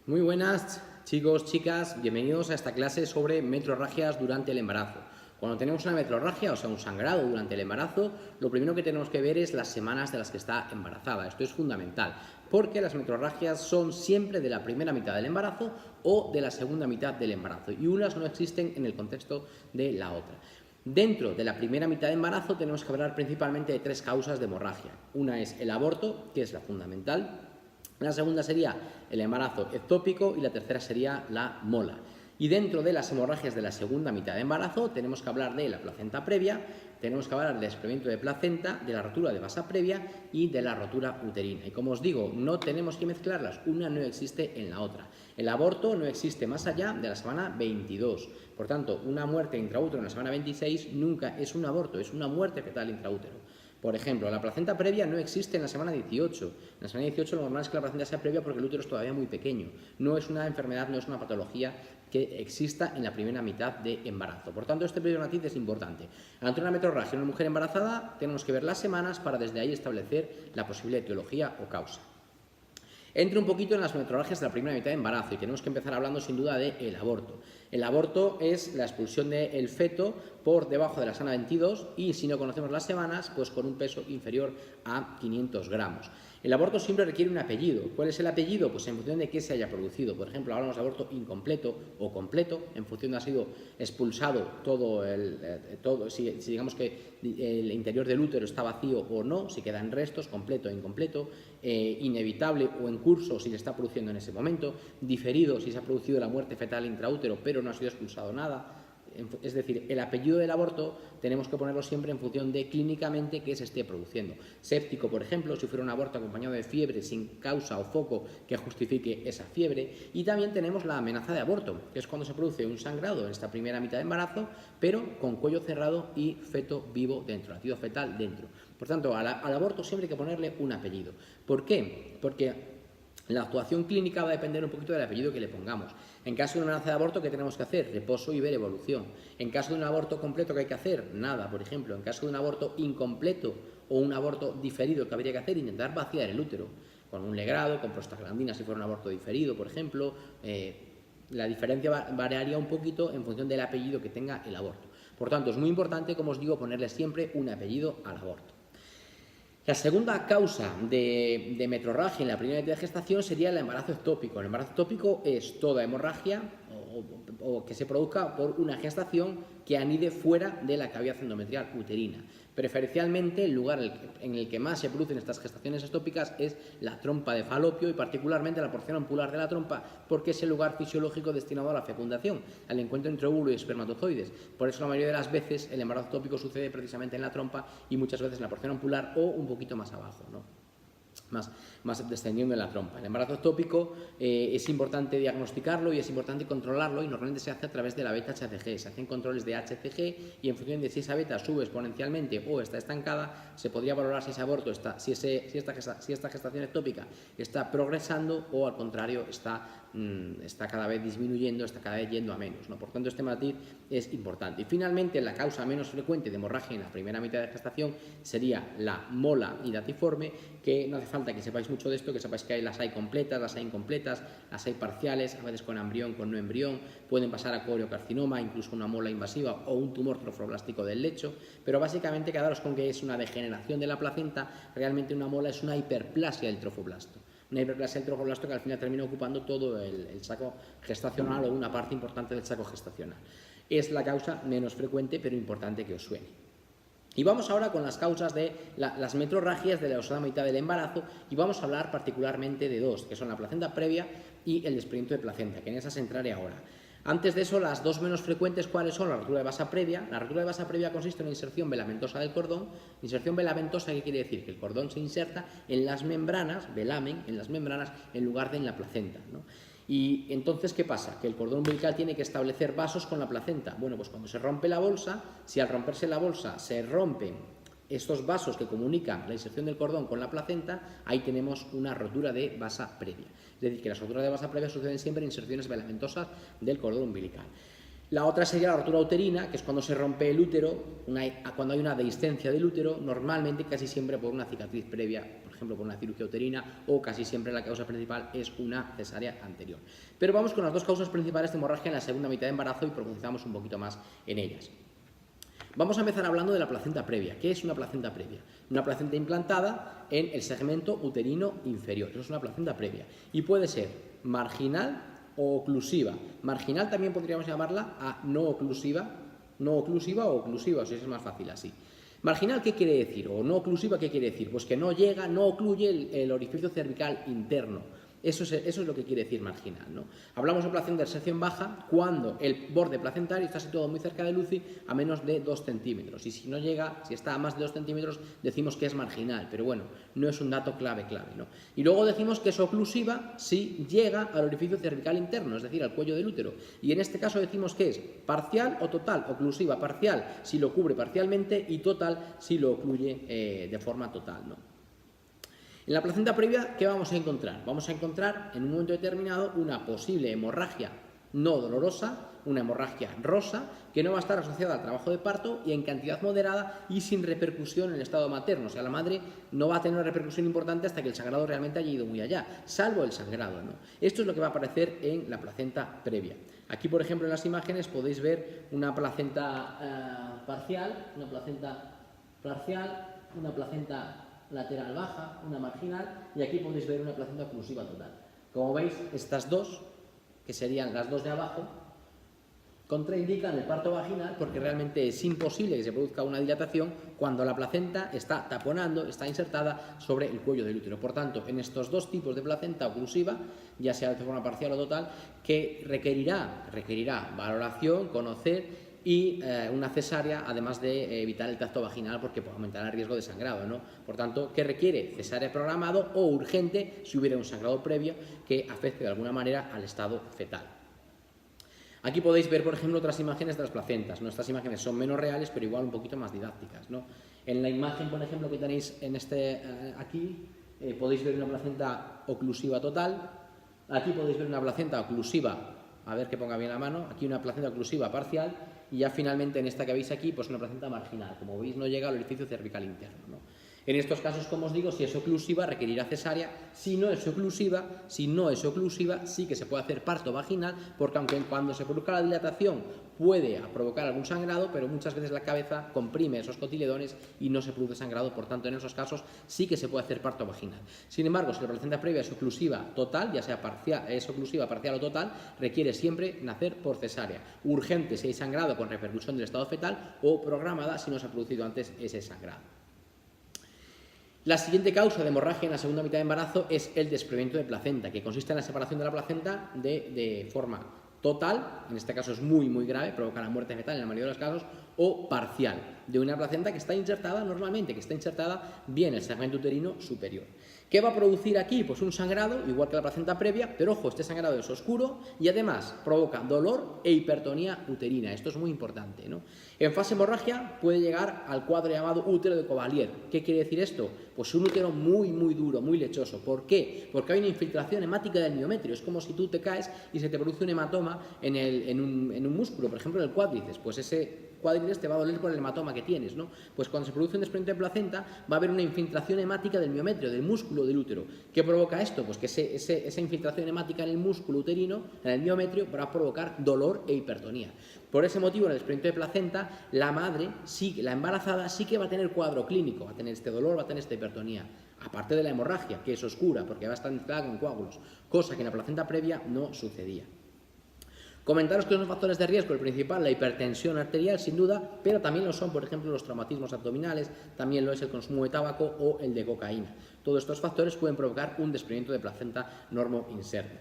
Muy buenas chicos, chicas, bienvenidos a esta clase sobre metrorragias durante el embarazo. Cuando tenemos una metrorragia, o sea un sangrado durante el embarazo, lo primero que tenemos que ver es las semanas de las que está embarazada. Esto es fundamental, porque las metrorragias son siempre de la primera mitad del embarazo o de la segunda mitad del embarazo, y unas no existen en el contexto de la otra. Dentro de la primera mitad de embarazo tenemos que hablar principalmente de tres causas de hemorragia. Una es el aborto, que es la fundamental. La segunda sería el embarazo ectópico y la tercera sería la mola. Y dentro de las hemorragias de la segunda mitad de embarazo tenemos que hablar de la placenta previa, tenemos que hablar del desprendimiento de placenta, de la rotura de vasa previa y de la rotura uterina. Y como os digo, no tenemos que mezclarlas, una no existe en la otra. El aborto no existe más allá de la semana 22. Por tanto, una muerte intraútero en la semana 26 nunca es un aborto, es una muerte fetal intraútero. Por ejemplo, la placenta previa no existe en la semana 18. En la semana 18 lo normal es que la placenta sea previa porque el útero es todavía muy pequeño. No es una enfermedad, no es una patología que exista en la primera mitad de embarazo. Por tanto, este periodo natal es importante. Ante una metrorragia en una mujer embarazada, tenemos que ver las semanas para desde ahí establecer la posible etiología o causa. Entro un poquito en las metrorragias de la primera mitad de embarazo y tenemos que empezar hablando sin duda del aborto. El aborto es la expulsión del feto por debajo de la semana 22 y si no conocemos las semanas, pues con un peso inferior a 500 gramos. El aborto siempre requiere un apellido. ¿Cuál es el apellido? Pues en función de qué se haya producido. Por ejemplo, hablamos de aborto incompleto o completo, en función de ha sido expulsado si digamos que el interior del útero está vacío o no, si quedan restos, completo o incompleto, inevitable o en curso si se está produciendo en ese momento, diferido si se ha producido la muerte fetal intraútero pero no ha sido expulsado nada. Es decir, el apellido del aborto tenemos que ponerlo siempre en función de clínicamente qué se esté produciendo. Séptico, por ejemplo, si fuera un aborto acompañado de fiebre sin causa o foco que justifique esa fiebre. Y también tenemos la amenaza de aborto, que es cuando se produce un sangrado en esta primera mitad de embarazo, pero con cuello cerrado y feto vivo dentro, latido fetal dentro. Por tanto, al aborto siempre hay que ponerle un apellido. ¿Por qué? Porque la actuación clínica va a depender un poquito del apellido que le pongamos. En caso de una amenaza de aborto, ¿qué tenemos que hacer? Reposo y ver evolución. En caso de un aborto completo, ¿qué hay que hacer? Nada, por ejemplo. En caso de un aborto incompleto o un aborto diferido, ¿qué habría que hacer? Intentar vaciar el útero con un legrado, con prostaglandina si fuera un aborto diferido, por ejemplo. La diferencia variaría un poquito en función del apellido que tenga el aborto. Por tanto, es muy importante, como os digo, ponerle siempre un apellido al aborto. La segunda causa de metrorragia en la primera mitad de gestación sería el embarazo ectópico. El embarazo ectópico es toda hemorragia o que se produzca por una gestación que anide fuera de la cavidad endometrial uterina. Preferencialmente, el lugar en el que más se producen estas gestaciones ectópicas es la trompa de falopio y particularmente la porción ampular de la trompa, porque es el lugar fisiológico destinado a la fecundación, al encuentro entre óvulo y espermatozoides. Por eso la mayoría de las veces el embarazo ectópico sucede precisamente en la trompa y muchas veces en la porción ampular o un poquito más abajo, ¿no? Más descendiendo en la trompa. El embarazo ectópico es importante diagnosticarlo y es importante controlarlo y normalmente se hace a través de la beta-HCG. Se hacen controles de HCG y en función de si esa beta sube exponencialmente o está estancada, se podría valorar si ese aborto si esta gestación ectópica está progresando o al contrario está cada vez disminuyendo, está cada vez yendo a menos, ¿no? Por tanto, este matiz es importante. Y finalmente, la causa menos frecuente de hemorragia en la primera mitad de gestación sería la mola hidatiforme, que no hace falta que sepáis mucho de esto, que sepáis que las hay completas, las hay incompletas, las hay parciales, a veces con embrión, con no embrión, pueden pasar a coriocarcinoma, incluso una mola invasiva o un tumor trofoblástico del lecho, pero básicamente quedaros con que es una degeneración de la placenta, realmente una mola es una hiperplasia del trofoblasto. Una hiperplasia del trofoblasto que al final termina ocupando todo el saco gestacional o una parte importante del saco gestacional. Es la causa menos frecuente pero importante que os suene. Y vamos ahora con las causas de las metrorragias de la segunda mitad del embarazo y vamos a hablar particularmente de dos, que son la placenta previa y el desprendimiento de placenta, que en esas entraré ahora. Antes de eso, las dos menos frecuentes, ¿cuáles son? La rotura de vasa previa. La rotura de vasa previa consiste en una inserción velamentosa del cordón. Inserción velamentosa, ¿qué quiere decir? Que el cordón se inserta en las membranas, velamen, en las membranas, en lugar de en la placenta, ¿no? Y entonces, ¿qué pasa? Que el cordón umbilical tiene que establecer vasos con la placenta. Bueno, pues cuando se rompe la bolsa, si al romperse la bolsa se rompen estos vasos que comunican la inserción del cordón con la placenta, ahí tenemos una rotura de vasa previa. Es decir, que las roturas de vasa previa suceden siempre en inserciones velamentosas del cordón umbilical. La otra sería la rotura uterina, que es cuando se rompe el útero, cuando hay una dehiscencia del útero, normalmente casi siempre por una cicatriz previa, por ejemplo por una cirugía uterina, o casi siempre la causa principal es una cesárea anterior. Pero vamos con las dos causas principales de hemorragia en la segunda mitad de embarazo y profundizamos un poquito más en ellas. Vamos a empezar hablando de la placenta previa. ¿Qué es una placenta previa? Una placenta implantada en el segmento uterino inferior. Eso es una placenta previa. Y puede ser marginal o oclusiva. Marginal también podríamos llamarla a no oclusiva o oclusiva, si es más fácil así. Marginal, ¿qué quiere decir? O no oclusiva, ¿qué quiere decir? Pues que no llega, no ocluye el orificio cervical interno. Eso es lo que quiere decir marginal, ¿no? Hablamos de placenta de sección baja cuando el borde placentario está situado muy cerca del UCI a menos de 2 centímetros. Y si no llega, si está a más de 2 centímetros, decimos que es marginal. Pero bueno, no es un dato clave, ¿no? Y luego decimos que es oclusiva si llega al orificio cervical interno, es decir, al cuello del útero. Y en este caso decimos que es parcial o total. Oclusiva parcial si lo cubre parcialmente y total si lo ocluye de forma total, ¿no? En la placenta previa, ¿qué vamos a encontrar? Vamos a encontrar en un momento determinado una posible hemorragia no dolorosa, una hemorragia rosa, que no va a estar asociada al trabajo de parto y en cantidad moderada y sin repercusión en el estado materno. O sea, la madre no va a tener una repercusión importante hasta que el sangrado realmente haya ido muy allá, salvo el sangrado, ¿no? Esto es lo que va a aparecer en la placenta previa. Aquí, por ejemplo, en las imágenes podéis ver una placenta parcial, una placenta lateral baja, una marginal, y aquí podéis ver una placenta oclusiva total. Como veis, estas dos, que serían las dos de abajo, contraindican el parto vaginal porque realmente es imposible que se produzca una dilatación cuando la placenta está taponando, está insertada sobre el cuello del útero. Por tanto, en estos dos tipos de placenta oclusiva, ya sea de forma parcial o total, que requerirá valoración, conocer y una cesárea, además de evitar el tacto vaginal porque puede aumentar el riesgo de sangrado, ¿no? Por tanto, ¿qué requiere? Cesárea programado o urgente si hubiera un sangrado previo que afecte de alguna manera al estado fetal. Aquí podéis ver, por ejemplo, otras imágenes de las placentas, ¿no? Estas imágenes son menos reales, pero igual un poquito más didácticas, ¿no? En la imagen, por ejemplo, que tenéis en aquí, podéis ver una placenta oclusiva total. Aquí podéis ver una placenta oclusiva, a ver que ponga bien la mano, aquí una placenta oclusiva parcial, y ya finalmente en esta que veis aquí, pues una placenta marginal. Como veis, no llega al orificio cervical interno, ¿no? En estos casos, como os digo, si es oclusiva, requerirá cesárea. Si no es oclusiva, sí que se puede hacer parto vaginal, porque aunque cuando se produzca la dilatación puede provocar algún sangrado, pero muchas veces la cabeza comprime esos cotiledones y no se produce sangrado. Por tanto, en esos casos sí que se puede hacer parto vaginal. Sin embargo, si la placenta previa es oclusiva total, ya sea parcial, es oclusiva parcial o total, requiere siempre nacer por cesárea. Urgente si hay sangrado con repercusión del estado fetal, o programada si no se ha producido antes ese sangrado. La siguiente causa de hemorragia en la segunda mitad de embarazo es el desprendimiento de placenta, que consiste en la separación de la placenta de forma total, en este caso es muy grave, provoca la muerte fetal en la mayoría de los casos, o parcial, de una placenta que está insertada normalmente, que está insertada bien en el segmento uterino superior. ¿Qué va a producir aquí? Pues un sangrado, igual que la placenta previa, pero ojo, este sangrado es oscuro y además provoca dolor e hipertonía uterina. Esto es muy importante, ¿no? En fase hemorragia puede llegar al cuadro llamado útero de Cavalier. ¿Qué quiere decir esto? Pues un útero muy duro, muy lechoso. ¿Por qué? Porque hay una infiltración hemática del miometrio. Es como si tú te caes y se te produce un hematoma en un músculo, por ejemplo en el cuádriceps. Pues ese cuádriceps te va a doler por el hematoma que tienes, ¿no? Pues cuando se produce un desprendimiento de placenta va a haber una infiltración hemática del miometrio, del músculo del útero. ¿Qué provoca esto? Pues que esa infiltración hemática en el músculo uterino, en el miometrio, va a provocar dolor e hipertonía. Por ese motivo, en el desprendimiento de placenta, la madre, la embarazada, sí que va a tener cuadro clínico, va a tener este dolor, va a tener esta hipertonía, aparte de la hemorragia, que es oscura, porque va a estar mezclada con coágulos, cosa que en la placenta previa no sucedía. Comentaros que son factores de riesgo, el principal, la hipertensión arterial, sin duda, pero también lo son, por ejemplo, los traumatismos abdominales, también lo es el consumo de tabaco o el de cocaína. Todos estos factores pueden provocar un desprendimiento de placenta normo-inserta.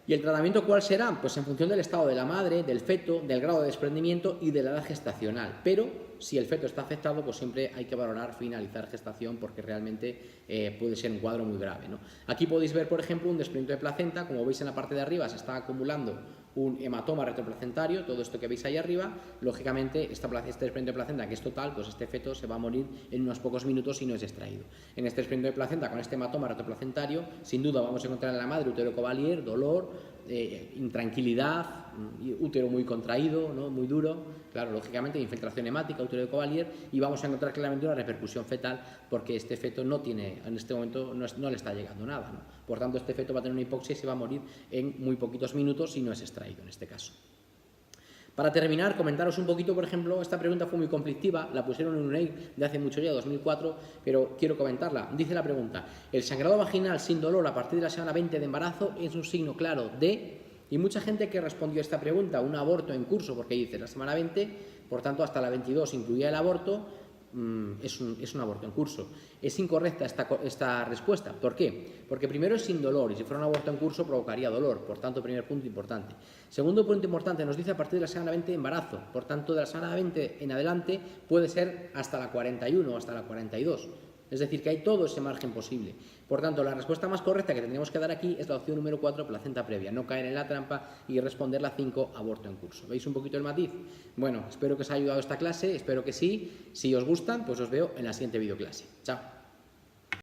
¿Y el tratamiento cuál será? Pues en función del estado de la madre, del feto, del grado de desprendimiento y de la edad gestacional. Pero si el feto está afectado, pues siempre hay que valorar finalizar gestación porque realmente puede ser un cuadro muy grave, ¿no? Aquí podéis ver, por ejemplo, un desprendimiento de placenta. Como veis en la parte de arriba se está acumulando un hematoma retroplacentario, todo esto que veis ahí arriba. Lógicamente este desprendimiento de placenta, que es total, pues este feto se va a morir en unos pocos minutos si no es extraído. En este desprendimiento de placenta con este hematoma retroplacentario, sin duda vamos a encontrar en la madre útero Cavalier, dolor, intranquilidad, útero muy contraído, ¿no? Muy duro, claro, lógicamente infiltración hemática, útero de Cavalier, y vamos a encontrar claramente una repercusión fetal porque este feto no tiene, en este momento no le está llegando nada, ¿no? Por tanto, este feto va a tener una hipoxia y se va a morir en muy poquitos minutos si no es extraído en este caso. Para terminar, comentaros un poquito, por ejemplo, esta pregunta fue muy conflictiva, la pusieron en un EIC de hace mucho ya, 2004, pero quiero comentarla. Dice la pregunta: el sangrado vaginal sin dolor a partir de la semana 20 de embarazo es un signo claro de... Y mucha gente que respondió a esta pregunta, un aborto en curso, porque dice la semana 20, por tanto hasta la 22 incluía el aborto, es un aborto en curso. Es incorrecta esta respuesta. ¿Por qué? Porque primero es sin dolor y si fuera un aborto en curso provocaría dolor. Por tanto, primer punto importante. Segundo punto importante, nos dice a partir de la semana 20 de embarazo. Por tanto, de la semana 20 en adelante puede ser hasta la 41 o hasta la 42. Es decir, que hay todo ese margen posible. Por tanto, la respuesta más correcta que tendríamos que dar aquí es la opción número 4, placenta previa. No caer en la trampa y responder la 5, aborto en curso. ¿Veis un poquito el matiz? Bueno, espero que os haya ayudado esta clase, espero que sí. Si os gustan, pues os veo en la siguiente videoclase. Chao.